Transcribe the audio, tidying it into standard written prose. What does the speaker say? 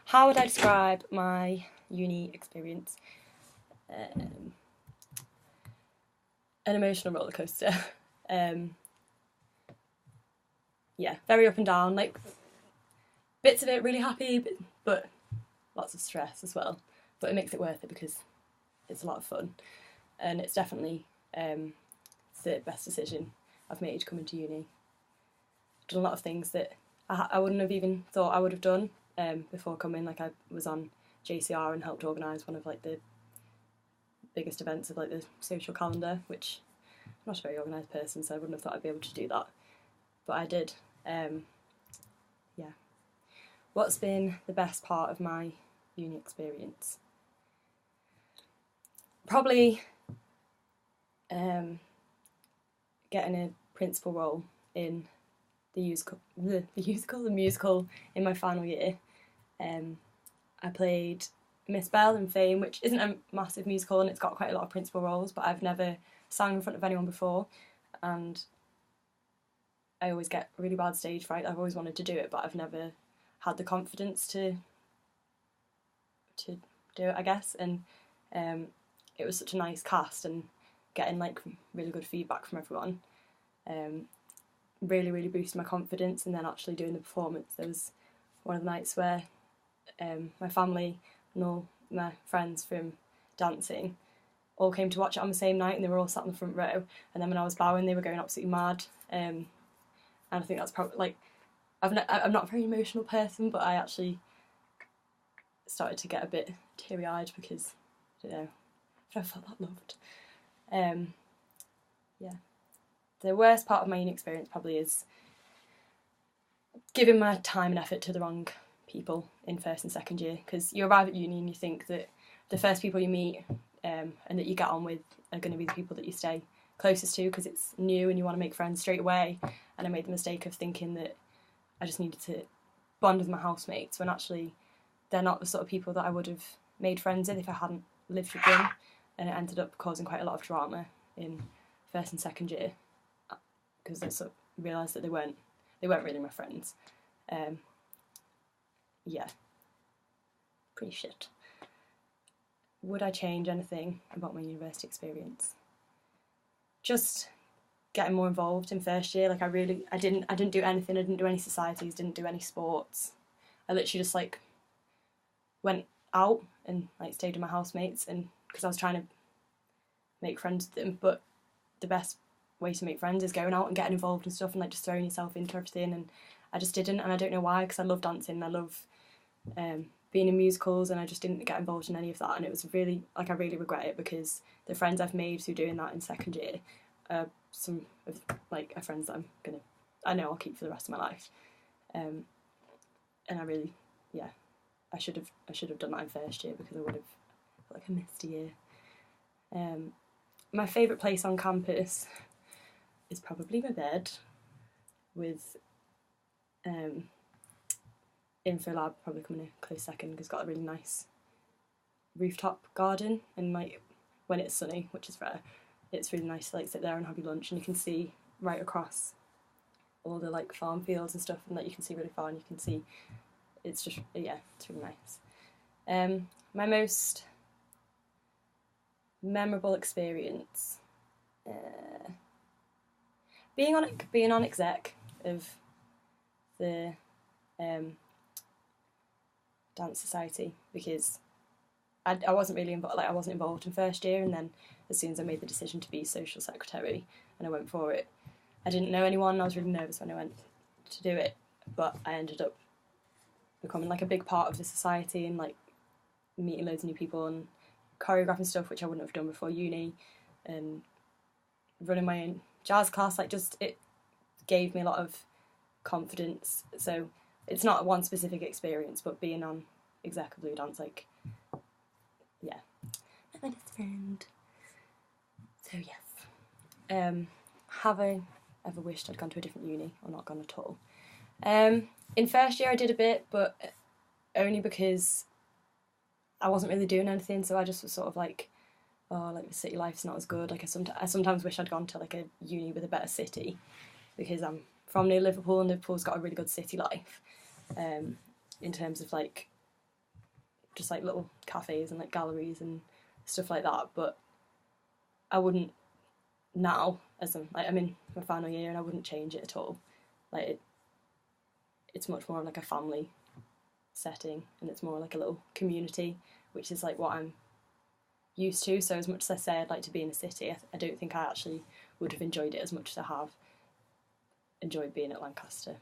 How would I describe my uni experience? An emotional roller coaster. Yeah, very up and down. Like bits of it really happy, but lots of stress as well. But it makes it worth it because it's a lot of fun, and it's definitely the best decision I've made coming to uni. I've done a lot of things that I wouldn't have even thought I would have done before coming. Like I was on JCR and helped organise one of like the biggest events of like the social calendar, which I'm not a very organised person, so I wouldn't have thought I'd be able to do that, but I did. Yeah. What's been the best part of my uni experience? Probably getting a principal role in the musical in my final year. I played Miss Bell in Fame, which isn't a massive musical and it's got quite a lot of principal roles, but I've never sang in front of anyone before, and I always get really bad stage fright. I've always wanted to do it, but I've never had the confidence to do it, I guess. And it was such a nice cast, and getting like really good feedback from everyone really boosted my confidence. And then actually doing the performance, there was one of the nights where my family and all my friends from dancing all came to watch it on the same night, and they were all sat in the front row, and then when I was bowing they were going absolutely mad, and I think that's probably like I'm not a very emotional person, but I actually started to get a bit teary-eyed because I don't know, I've never felt that loved. Yeah. The worst part of my uni experience probably is giving my time and effort to the wrong people in first and second year, because you arrive at uni and you think that the first people you meet and that you get on with are going to be the people that you stay closest to, because it's new and you want to make friends straight away. And I made the mistake of thinking that I just needed to bond with my housemates, when actually they're not the sort of people that I would have made friends with if I hadn't lived with them, and it ended up causing quite a lot of drama in first and second year, because I sort of realised that they weren't really my friends. Yeah, pretty shit. Would I change anything about my university experience? Just getting more involved in first year. Like I didn't do anything. I didn't do any societies, didn't do any sports. I literally just like went out and like stayed with my housemates, and because I was trying to make friends with them, but the best way to make friends is going out and getting involved and stuff, and like just throwing yourself into everything. And I just didn't, and I don't know why, because I love dancing and I love being in musicals, and I just didn't get involved in any of that. And it was really like I really regret it, because the friends I've made through doing that in second year are some of like are friends that I know I'll keep for the rest of my life. And I really, yeah, I should have done that in first year, because I would have felt like I missed a year. My favourite place on campus is probably my bed, with InfoLab probably coming a close second, because it's got a really nice rooftop garden, and like when it's sunny, which is rare, it's really nice to like sit there and have your lunch, and you can see right across all the like farm fields and stuff, and like you can see really far, and you can see it's just, yeah, it's really nice. My most memorable experience, being on exec of the dance society, because I wasn't really involved. Like I wasn't involved in first year, and then as soon as I made the decision to be social secretary and I went for it, I didn't know anyone. I was really nervous when I went to do it, but I ended up becoming like a big part of the society, and like meeting loads of new people and choreographing stuff which I wouldn't have done before uni, and running my own jazz class. Like just it gave me a lot of confidence. So it's not one specific experience, but being on exec of Blue Dance, like, yeah, my best friend. So yes, have I ever wished I'd gone to a different uni, or not gone at all? In first year I did a bit, but only because I wasn't really doing anything, so I just was sort of like, oh, like the city life's not as good. Like I sometimes wish I'd gone to like a uni with a better city, because I'm from near Liverpool, and Liverpool's got a really good city life, in terms of like just like little cafes and like galleries and stuff like that. But I wouldn't now, as I'm in my final year, and I wouldn't change it at all. Like it's much more like a family setting, and it's more like a little community, which is like what I'm used to. So as much as I say I'd like to be in a city, I don't think I actually would have enjoyed it as much as I have enjoyed being at Lancaster.